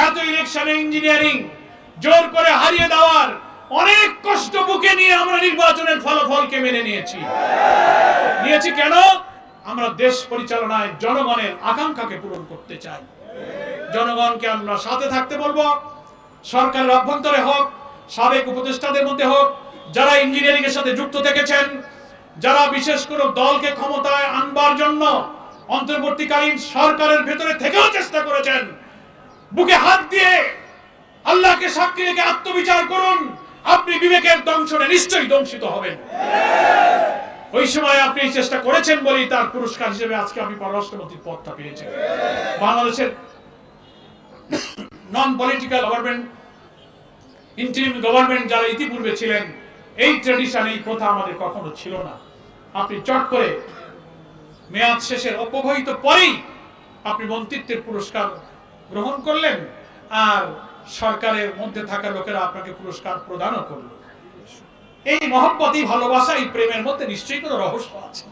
এত ইলেকশনে ইঞ্জিনিয়ারিং জোর করে হারিয়ে দেওয়ার অনেক কষ্ট বুকে নিয়ে আমরা নির্বাচনের ফলাফলকে মেনে নিয়েছি কেন? আমরা দেশ পরিচালনায় জনগণের আকাঙ্ক্ষাকে পূরণ করতে চাই। জনগণকে আমরা সাথে থাকতে বলবো, সরকারের অভ্যন্তরে হোক, সাবেক উপদেষ্টাদের মধ্যে হোক, যারা ইঞ্জিনিয়ারিং এর সাথে যুক্ত থেকেছেন, যারা বিশেষ করে দলকে ক্ষমতায় আনবার জন্য অন্তর্বর্তীকালীন সরকারের ভেতরে থেকেও চেষ্টা করেছেন, বুকে হাত দিয়ে আল্লাহকে সাক্ষী রেখে আত্মবিচার করুন। আপনি বিবেকের দংশনে নিশ্চয়ই দংশিত হবেন। ওই সময় আপনি চেষ্টা করেছেন বলেই তার পুরস্কার হিসেবে আজকে আমি পররাষ্ট্রমন্ত্রীর পদটা পেয়েছি। বাংলাদেশের non political government, interim government যারা ইতিপূর্বে ছিলেন, এই ট্র্যাডিশন, এই প্রথা আমাদের কখনো ছিল না। আপনি চট করে মেয়াদ শেষের অব্যবহিত পরেই আপনি মন্ত্রিত্বের পুরস্কার গ্রহণ করলেন, আর সরকারের মধ্যে থাকা লোকেরা আপনাকে পুরস্কার প্রদানও করল। এই মহব্বত, এই ভালোবাসা, এই প্রেমের মধ্যে নিশ্চয়ই কোনো রহস্য আছে।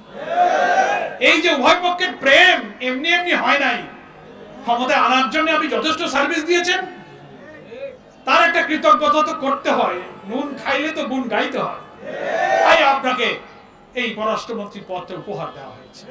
এই যে উভয় পক্ষের প্রেম এমনি এমনি হয় নাই। ক্ষমতায় আনার জন্য আপনি যথেষ্ট সার্ভিস দিয়েছেন, তার একটা কৃতজ্ঞতা তো করতে হয়। নুন খাইলে তো গুণ গাইতে হয়। তাই আপনাকে এই পররাষ্ট্রমন্ত্রী পদটা উপহার দেওয়া হয়েছে।